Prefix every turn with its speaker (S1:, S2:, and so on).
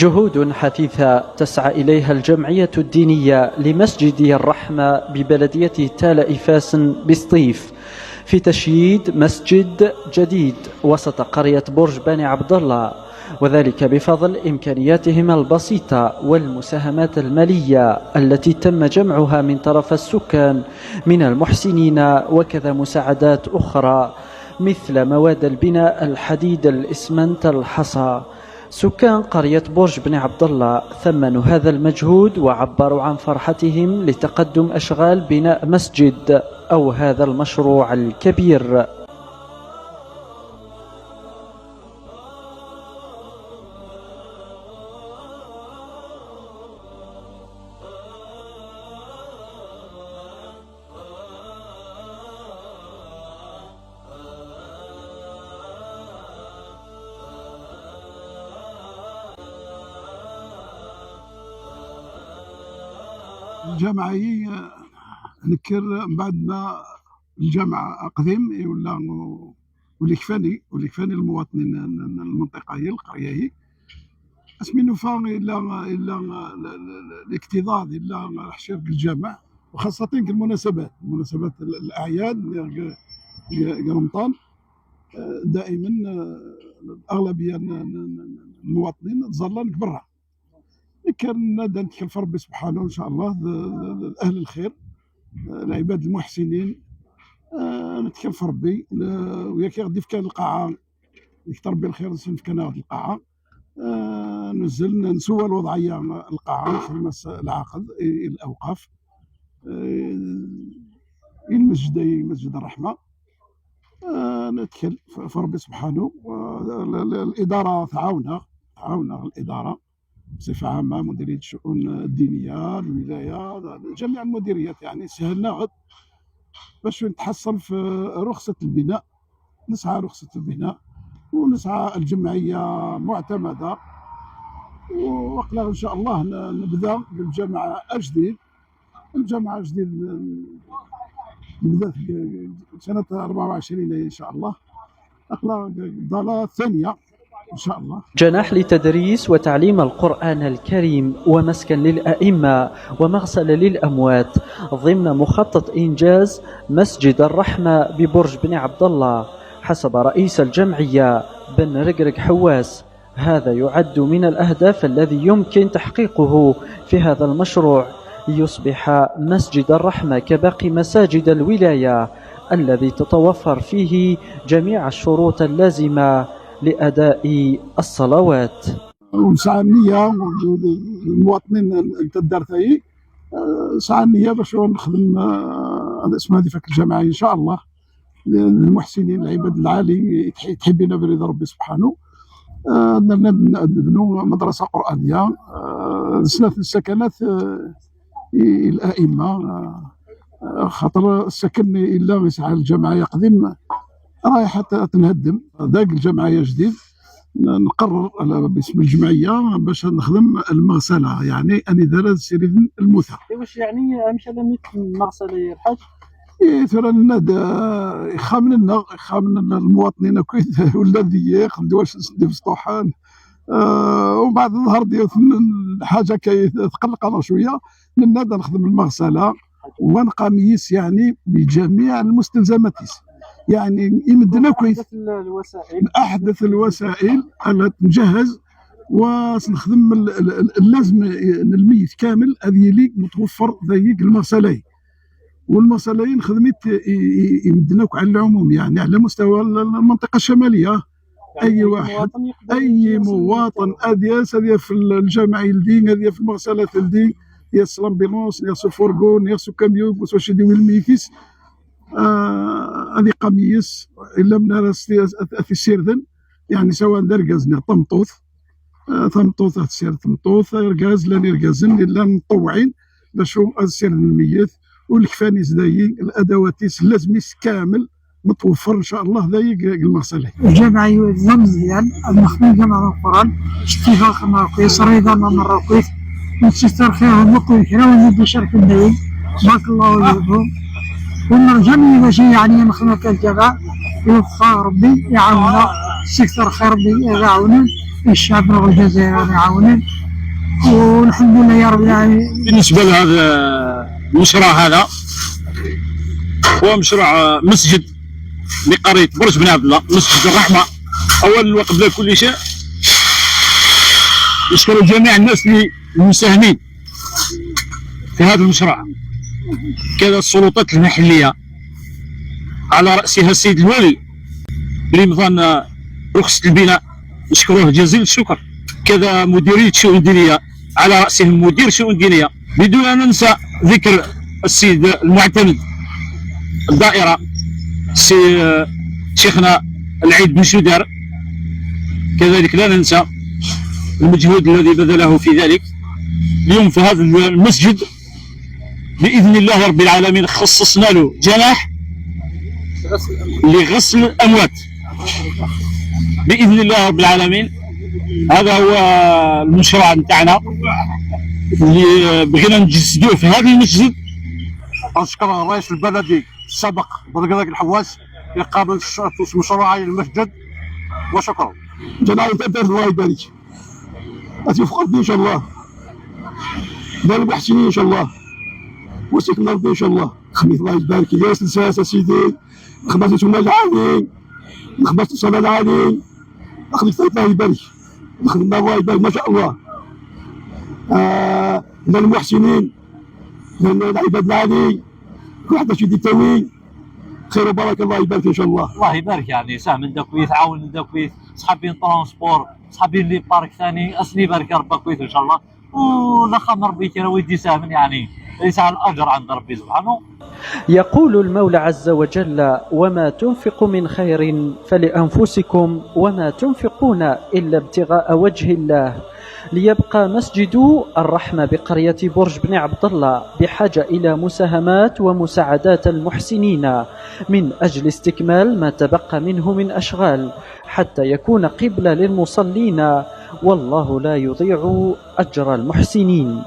S1: جهود حثيثة تسعى إليها الجمعية الدينية لمسجد الرحمة ببلدية تال إفاس بسطيف في تشييد مسجد جديد وسط قرية برج بني عبد الله، وذلك بفضل إمكانياتهم البسيطة والمساهمات المالية التي تم جمعها من طرف السكان من المحسنين، وكذا مساعدات أخرى مثل مواد البناء الحديد، الإسمنت، الحصى. سكان قرية برج بن عبد الله ثمنوا هذا المجهود وعبروا عن فرحتهم لتقدم أشغال بناء مسجد أو هذا المشروع الكبير.
S2: الجامعة هي نكر من بعد ما الجامعة قديم واللي كفاني المواطنين المنطقة هي القرية هي اسمي نوفا إلا الاكتظاظ إلا حشرة الجامع، وخاصة المناسبات الأعياد رمضان دائما الأغلبية المواطنين تظلن برا. كان نادا نتكلف ربي سبحانه ان شاء الله اهل الخير العباد المحسنين، نتكلف ربي وياك غادي في كان القاعه يكثر ربي الخير في كان هذه القاعه، نزل نسوى الوضعيه القاعه خدمه العقد الاوقاف مسجد الرحمه، نتكلف في ربي سبحانه. الاداره تعاوننا الاداره بصفة عامة، مديرية الشؤون الدينية، الولاية، جميع المديريات يعني سهلنا غد باش نتحصل في رخصة البناء، نسعى رخصة البناء ونسعى الجمعية معتمدة، وقلا إن شاء الله نبدأ بالجامعة الجديد نبدأ في سنة 24 إن شاء الله، أقلا الضالة الثانية إن شاء الله.
S1: جناح لتدريس وتعليم القرآن الكريم ومسكن للأئمة ومغسل للأموات ضمن مخطط إنجاز مسجد الرحمة ببرج بن عبد الله حسب رئيس الجمعية بن رقرق حواس. هذا يعد من الأهداف الذي يمكن تحقيقه في هذا المشروع ليصبح مسجد الرحمة كباقي مساجد الولاية الذي تتوفر فيه جميع الشروط اللازمة لأداء الصلوات.
S2: ونسعى النية المواطنين الدارتاي سعى النية باش نخدم هذا اسم هذه فك الجامعة إن شاء الله للمحسنين العباد العالي تحبنا برضا ربي سبحانه. نبنوا مدرسة قرآنية، ثلاث السكنات الأئمة، خاطر السكن إلا مسعى الجامعة يقدم رايحة تنهدم، ذاك الجمعية جديد نقرر باسم الجمعية باش نخدم المغسلة، يعني أني دار سيريد الموثى.
S1: واش يعني مشى المغسلة يا الحاج؟
S2: ترى يخامن المواطنين كيف ولا ضيق واش ندير في السطوحان، ومن بعد الظهر ديال حاجة كيتقلق شوية ننادى نخدم المغسلة ونقاميس يعني بجميع المستلزمات، يعني يمدنا كويس احدث الوسائل انا نجهز ونخدم اللازم الميت كامل هذه اللي متوفر ذيك المغسلين، والمغسلين خدمت يمدناك على العموم يعني على مستوى المنطقه الشماليه. اي واحد اي مواطن هذه في الجامعه الدين، هذه في المغسلات الدين، يا الامبيلونس يا الفورغون يا كاميون واش يديو الميكيس، هذه قميص الا من في السيردن يعني سواء درجازنا طمطوط تسير طمطوط رجاز لا رجازن الا مطوعين باش هو السير الميت والكفانيس داي الادوات لازم كامل متوفر ان شاء الله داي المغسله.
S3: الجامعه يلزم مزيان نخدم جامعه القران اتفاق مع كويس رضا مع كويس نستر خيرهم وكل حنا ونبي شرف الدين بارك الله ويرضيهم ونرجع من شيء يعني نخدم كالجامعة يوفق ربي يعاوننا السيكتور خير يعاونون، الشعب الجزائري يعاونون، والحمد لله يا رب العالمين.
S4: بالنسبه لهذا المشروع هذا هو مشروع مسجد لقرية برج بن عبد الله، مسجد الرحمة. أولا وقبل كل شيء نشكر جميع الناس المساهمين في هذا المشروع، كذا السلطات المحلية على رأسها السيد الوالي اللي مضان رخصة البناء، نشكروه جزيل الشكر، كذا مديرية شؤون دينية على رأسهم مدير شؤون دينية، بدون أن ننسى ذكر السيد المعتمد الدائرة شيخنا العيد بن شدار، كذلك لا ننسى المجهود الذي بذله في ذلك. اليوم في هذا المسجد بإذن الله رب العالمين خصصنا له جناح لغسل الأموات بإذن الله رب العالمين. هذا هو المشروع نتاعنا اللي بغينا نجسدوه في هذا المسجد.
S5: أشكر الرئيس البلدي السابق برقراق الحواس اللي قام بمشروع المسجد، وشكرا.
S2: جناح تقدر الله يبارك، أتوفق ربي إن شاء الله، دار المحسنين إن شاء الله، وسكن ربي إن شاء الله. خميس الله يبارك يا سلساسة سيدي، خماسة سنة العالي، خماسة صلاة العالي، أخليك الله يبارك، خدمنا الله يبارك ما شاء الله. دار المحسنين، العباد العالي، كل حد شي يتوي خير وبركه، الله يبارك ان شاء الله.
S6: الله يبارك، يعني ساهم من داكويت، عاون من داكويت، صحابين طرونسبور، صحابين لي بارك ثاني، اسني بارك ربي كويت ان شاء الله، ولا خام ربي كان ويدي ساهم، يعني ليس على الاجر عند ربي سبحانه.
S1: يقول المولى عز وجل: وما تنفق من خير فلأنفسكم وما تنفقون إلا ابتغاء وجه الله. ليبقى مسجد الرحمة بقرية برج بن عبد الله بحاجة إلى مساهمات ومساعدات المحسنين من أجل استكمال ما تبقى منه من أشغال، حتى يكون قبلة للمصلين، والله لا يضيع أجر المحسنين.